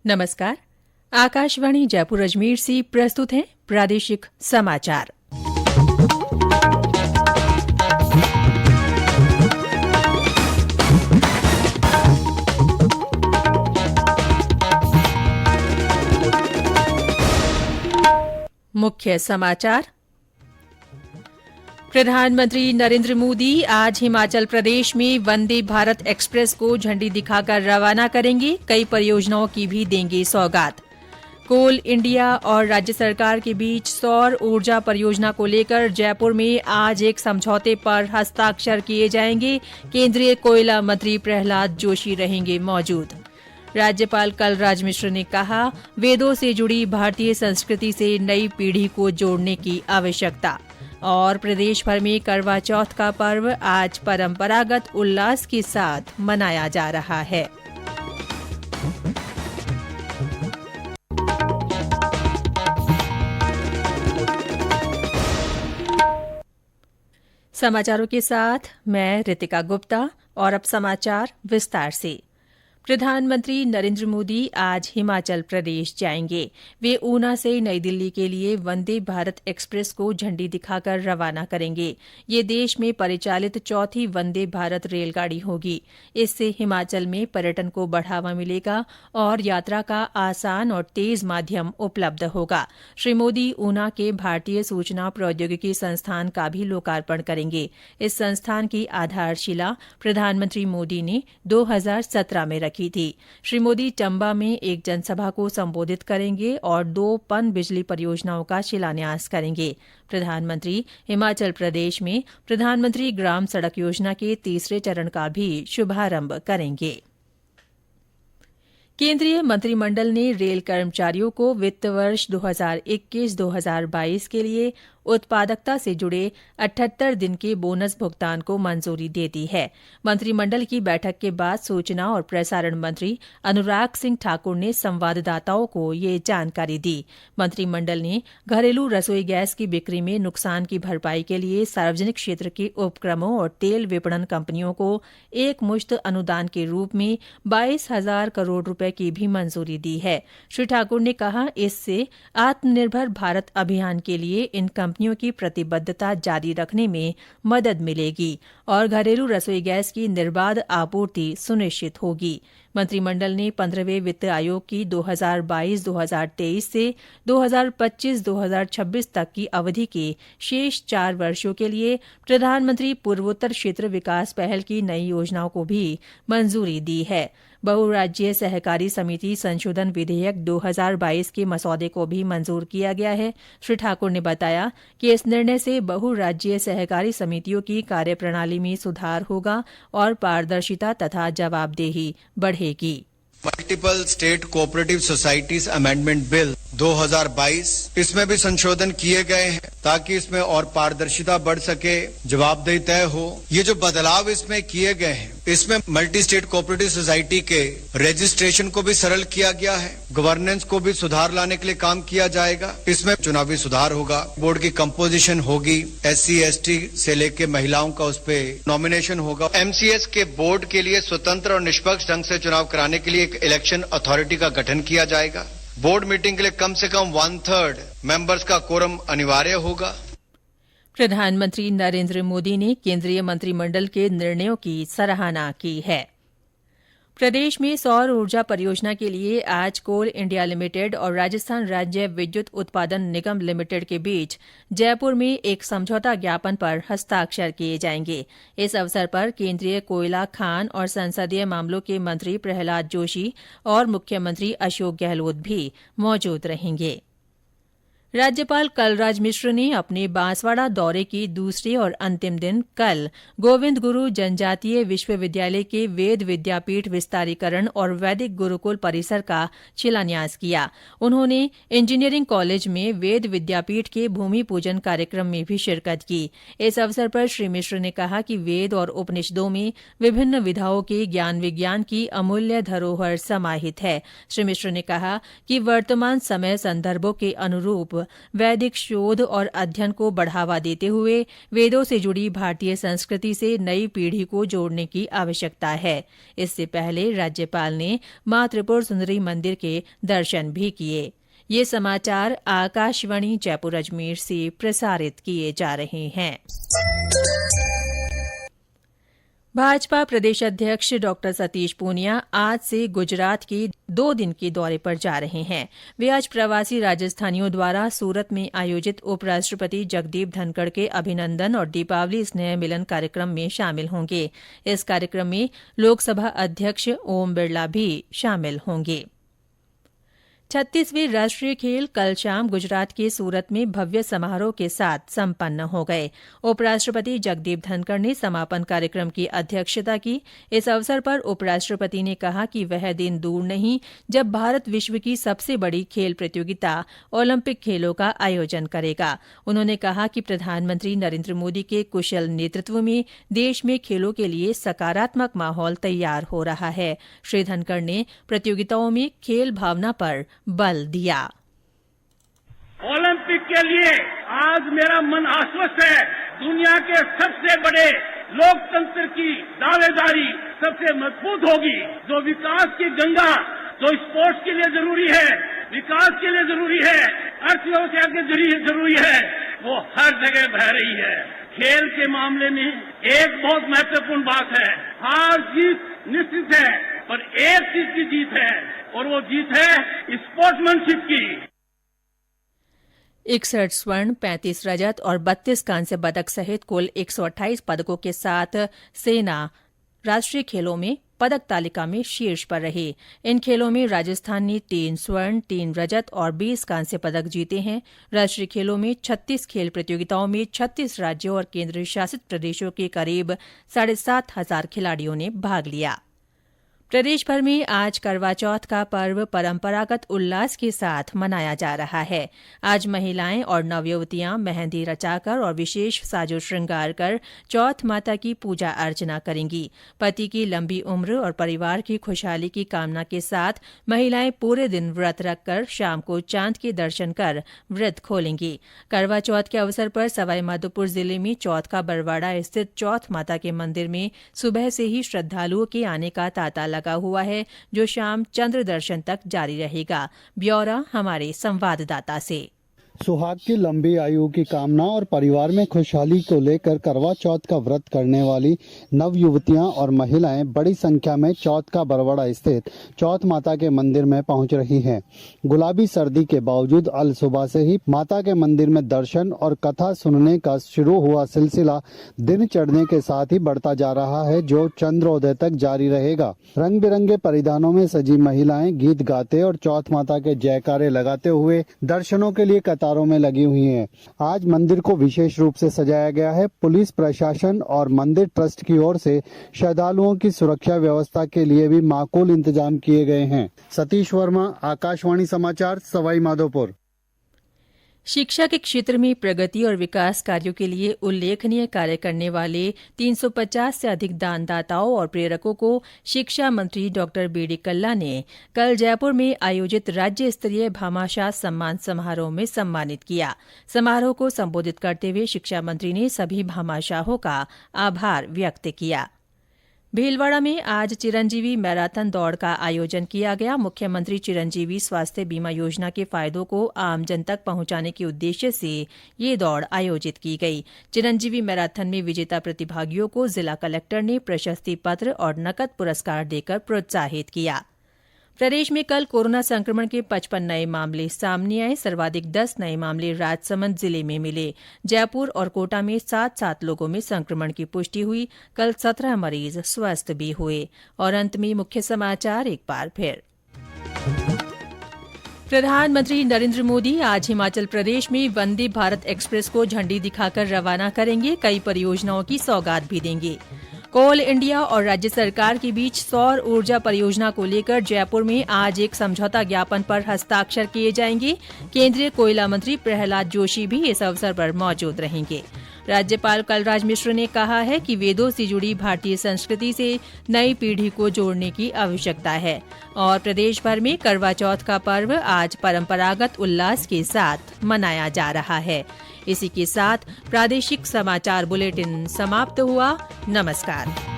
नमस्कार। आकाशवाणी जयपुर अजमेर से प्रस्तुत हैं प्रादेशिक समाचार। मुख्य समाचार। प्रधानमंत्री नरेंद्र मोदी आज हिमाचल प्रदेश में वंदे भारत एक्सप्रेस को झंडी दिखाकर रवाना करेंगे। कई परियोजनाओं की भी देंगे सौगात। कोल इंडिया और राज्य सरकार के बीच सौर ऊर्जा परियोजना को लेकर जयपुर में आज एक समझौते पर हस्ताक्षर किए जाएंगे। केंद्रीय कोयला मंत्री प्रहलाद जोशी रहेंगे मौजूद। राज्यपाल कलराज मिश्र ने कहा, वेदों से जुड़ी भारतीय संस्कृति से नई पीढ़ी को जोड़ने की आवश्यकता। और प्रदेश भर में करवा चौथ का पर्व आज परंपरागत उल्लास के साथ मनाया जा रहा है। समाचारों के साथ मैं रितिका गुप्ता और अब समाचार विस्तार से। प्रधानमंत्री नरेंद्र मोदी आज हिमाचल प्रदेश जाएंगे। वे ऊना से नई दिल्ली के लिए वंदे भारत एक्सप्रेस को झंडी दिखाकर रवाना करेंगे। ये देश में परिचालित चौथी वंदे भारत रेलगाड़ी होगी। इससे हिमाचल में पर्यटन को बढ़ावा मिलेगा और यात्रा का आसान और तेज माध्यम उपलब्ध होगा। श्री मोदी ऊना के भारतीय सूचना प्रौद्योगिकी संस्थान का भी लोकार्पण करेंगे। इस संस्थान की आधारशिला प्रधानमंत्री मोदी ने 2017 में की थी। श्री मोदी चंबा में एक जनसभा को संबोधित करेंगे और 2 पन बिजली परियोजनाओं का शिलान्यास करेंगे। प्रधानमंत्री हिमाचल प्रदेश में प्रधानमंत्री ग्राम सड़क योजना के तीसरे चरण का भी शुभारंभ करेंगे। केंद्रीय मंत्रिमंडल ने रेल कर्मचारियों को वित्त वर्ष 2021-2022 के लिए उत्पादकता से जुड़े 78 दिन के बोनस भुगतान को मंजूरी दे दी है। मंत्रिमंडल की बैठक के बाद सूचना और प्रसारण मंत्री अनुराग सिंह ठाकुर ने संवाददाताओं को ये जानकारी दी। मंत्रिमंडल ने घरेलू रसोई गैस की बिक्री में नुकसान की भरपाई के लिए सार्वजनिक क्षेत्र के उपक्रमों और तेल विपणन कंपनियों को एक मुश्त अनुदान के रूप में 22,000 करोड़ रुपए की भी मंजूरी दी है। श्री ठाकुर ने कहा, इससे आत्मनिर्भर भारत अभियान के लिए इन कंपनियों की प्रतिबद्धता जारी रखने में मदद मिलेगी और घरेलू रसोई गैस की निर्बाध आपूर्ति सुनिश्चित होगी। मंत्रिमंडल ने 15वें वित्त आयोग की 2022-2023 से 2025-2026 तक की अवधि के शेष 4 वर्षों के लिए प्रधानमंत्री पूर्वोत्तर क्षेत्र विकास पहल की नई योजनाओं को भी मंजूरी दी है। बहुराज्यीय सहकारी समिति संशोधन विधेयक 2022 के मसौदे को भी मंजूर किया गया है। श्री ठाकुर ने बताया कि इस निर्णय से बहुराज्यीय सहकारी समितियों की कार्यप्रणाली में सुधार होगा और पारदर्शिता तथा जवाबदेही बढ़ेगी। Multiple state cooperative societies amendment bill 2022 इसमें भी संशोधन किए गए हैं ताकि इसमें और पारदर्शिता बढ़ सके, जवाबदेही तय हो। ये जो बदलाव इसमें किए गए हैं, इसमें मल्टी स्टेट कोऑपरेटिव सोसाइटी के रजिस्ट्रेशन को भी सरल किया गया है, गवर्नेंस को भी सुधार लाने के लिए काम किया जाएगा। इसमें चुनावी सुधार होगा, बोर्ड की कंपोजिशन होगी, SC/ST से लेके महिलाओं का उस पे नॉमिनेशन होगा। MCS के बोर्ड के लिए स्वतंत्र और निष्पक्ष ढंग से चुनाव कराने के लिए एक इलेक्शन अथॉरिटी का गठन किया जाएगा। बोर्ड मीटिंग के लिए कम से कम 1/3 मेंबर्स का कोरम अनिवार्य होगा। प्रधानमंत्री नरेंद्र मोदी ने केंद्रीय मंत्रिमंडल के निर्णयों की सराहना की है। प्रदेश में सौर ऊर्जा परियोजना के लिए आज कोल इंडिया लिमिटेड और राजस्थान राज्य विद्युत उत्पादन निगम लिमिटेड के बीच जयपुर में एक समझौता ज्ञापन पर हस्ताक्षर किए जाएंगे। इस अवसर पर केंद्रीय कोयला, खान और संसदीय मामलों के मंत्री प्रहलाद जोशी और मुख्यमंत्री अशोक गहलोत भी मौजूद रहेंगे। राज्यपाल कलराज मिश्र ने अपने बांसवाड़ा दौरे की दूसरे और अंतिम दिन कल गोविंद गुरु जनजातीय विश्वविद्यालय के वेद विद्यापीठ विस्तारीकरण और वैदिक गुरुकुल परिसर का शिलान्यास किया। उन्होंने इंजीनियरिंग कॉलेज में वेद विद्यापीठ के भूमि पूजन कार्यक्रम में भी शिरकत की। इस अवसर पर श्री मिश्र ने कहा कि वेद और उपनिषदों में विभिन्न विधाओं के ज्ञान विज्ञान की अमूल्य धरोहर समाहित है। श्री मिश्र ने कहा कि वर्तमान समय संदर्भों के अनुरूप वैदिक शोध और अध्ययन को बढ़ावा देते हुए वेदों से जुड़ी भारतीय संस्कृति से नई पीढ़ी को जोड़ने की आवश्यकता है। इससे पहले राज्यपाल ने मां त्रिपुर सुंदरी मंदिर के दर्शन भी किए। ये समाचार आकाशवाणी जयपुर अजमेर से प्रसारित किए जा रहे हैं। भाजपा प्रदेश अध्यक्ष डॉ सतीश पूनिया आज से गुजरात के 2 दिन के दौरे पर जा रहे हैं। वे आज प्रवासी राजस्थानियों द्वारा सूरत में आयोजित उपराष्ट्रपति जगदीप धनखड़ के अभिनंदन और दीपावली स्नेह मिलन कार्यक्रम में शामिल होंगे। इस कार्यक्रम में लोकसभा अध्यक्ष ओम बिरला भी शामिल होंगे। 36वें राष्ट्रीय खेल कल शाम गुजरात के सूरत में भव्य समारोह के साथ संपन्न हो गए। उपराष्ट्रपति जगदीप धनखड़ ने समापन कार्यक्रम की अध्यक्षता की। इस अवसर पर उपराष्ट्रपति ने कहा कि वह दिन दूर नहीं जब भारत विश्व की सबसे बड़ी खेल प्रतियोगिता ओलंपिक खेलों का आयोजन करेगा। उन्होंने कहा कि प्रधानमंत्री नरेंद्र मोदी के कुशल नेतृत्व में देश में खेलों के लिए सकारात्मक माहौल तैयार हो रहा है। श्री धनखड़ ने प्रतियोगिताओं में खेल भावना पर बल दिया। ओलंपिक के लिए आज मेरा मन आश्वस्त है। दुनिया के सबसे बड़े लोकतंत्र की दावेदारी सबसे मजबूत होगी। जो विकास की गंगा जो स्पोर्ट्स के लिए जरूरी है, विकास के लिए जरूरी है, अर्थव्यवस्था के लिए जरूरी है, वो हर जगह बह रही है। खेल के मामले में एक बहुत महत्वपूर्ण बात है, हार जीत निश्चित है, पर एक चीज की जीत है और वो जीत है स्पोर्ट्समैनशिप की। 61 स्वर्ण, 35 रजत और 32 कांस्य पदक सहित कुल 128 पदकों के साथ सेना राष्ट्रीय खेलों में पदक तालिका में शीर्ष पर रही। इन खेलों में राजस्थान ने 3 स्वर्ण, 3 रजत और 20 कांस्य पदक जीते हैं। राष्ट्रीय खेलों में 36 खेल प्रतियोगिताओं में 36 राज्यों और केंद्र शासित प्रदेशों के करीब 7,500 खिलाड़ियों ने भाग लिया। प्रदेश भर में आज करवा चौथ का पर्व परंपरागत उल्लास के साथ मनाया जा रहा है। आज महिलाएं और नवयुवतियां मेहंदी रचाकर और विशेष साजो श्रृंगार कर चौथ माता की पूजा अर्चना करेंगी। पति की लंबी उम्र और परिवार की खुशहाली की कामना के साथ महिलाएं पूरे दिन व्रत रखकर शाम को चांद के दर्शन कर व्रत खोलेंगी। करवा चौथ के अवसर पर सवाईमाधोपुर जिले में चौथ का बरवाड़ा स्थित चौथ माता के मंदिर में सुबह से ही श्रद्धालुओं के आने का तांता लगा हुआ है, जो शाम चंद्र दर्शन तक जारी रहेगा। ब्यौरा हमारे संवाददाता से। सुहाग की लंबी आयु की कामना और परिवार में खुशहाली को लेकर करवा चौथ का व्रत करने वाली नवयुवतियां और महिलाएं बड़ी संख्या में चौथ का बरवाड़ा स्थित चौथ माता के मंदिर में पहुंच रही हैं। गुलाबी सर्दी के बावजूद अल सुबह से ही माता के मंदिर में दर्शन और कथा सुनने का शुरू हुआ सिलसिला दिन चढ़ने के साथ ही बढ़ता जा रहा है, जो चंद्रोदय तक जारी रहेगा। रंग बिरंगे परिधानों में सजी महिलाएं गीत गाते और चौथ माता के जयकारे लगाते हुए दर्शनों के लिए कतारों में लगी हुई हैं। आज मंदिर को विशेष रूप से सजाया गया है। पुलिस प्रशासन और मंदिर ट्रस्ट की ओर से श्रद्धालुओं की सुरक्षा व्यवस्था के लिए भी माकूल इंतजाम किए गए हैं। सतीश वर्मा, आकाशवाणी समाचार, सवाईमाधोपुर। शिक्षा के क्षेत्र में प्रगति और विकास कार्यों के लिए उल्लेखनीय कार्य करने वाले 350 से अधिक दानदाताओं और प्रेरकों को शिक्षा मंत्री डॉ बी.डी. कल्ला ने कल जयपुर में आयोजित राज्य स्तरीय भामाशाह सम्मान समारोह में सम्मानित किया। समारोह को संबोधित करते हुए शिक्षा मंत्री ने सभी भामाशाहों का आभार व्यक्त किया। भीलवाड़ा में आज चिरंजीवी मैराथन दौड़ का आयोजन किया गया। मुख्यमंत्री चिरंजीवी स्वास्थ्य बीमा योजना के फायदों को आमजन तक पहुंचाने के उद्देश्य से ये दौड़ आयोजित की गई। चिरंजीवी मैराथन में विजेता प्रतिभागियों को जिला कलेक्टर ने प्रशस्ति पत्र और नकद पुरस्कार देकर प्रोत्साहित किया। प्रदेश में कल कोरोना संक्रमण के 55 नए मामले सामने आए। सर्वाधिक 10 नए मामले राजसमंद जिले में मिले। जयपुर और कोटा में 7-7 लोगों में संक्रमण की पुष्टि हुई। कल 17 मरीज स्वस्थ भी हुए। और अंत में मुख्य समाचार एक बार फिर। प्रधानमंत्री नरेंद्र मोदी आज हिमाचल प्रदेश में वंदे भारत एक्सप्रेस को झंडी दिखाकर रवाना करेंगे। कई परियोजनाओं की सौगात भी देंगे। कोल इंडिया और राज्य सरकार के बीच सौर ऊर्जा परियोजना को लेकर जयपुर में आज एक समझौता ज्ञापन पर हस्ताक्षर किए जाएंगे। केंद्रीय कोयला मंत्री प्रहलाद जोशी भी इस अवसर पर मौजूद रहेंगे। राज्यपाल कलराज मिश्र ने कहा है कि वेदों से जुड़ी भारतीय संस्कृति से नई पीढ़ी को जोड़ने की आवश्यकता है। और प्रदेश भर में करवा चौथ का पर्व आज परंपरागत उल्लास के साथ मनाया जा रहा है। इसी के साथ प्रादेशिक समाचार बुलेटिन समाप्त हुआ। नमस्कार।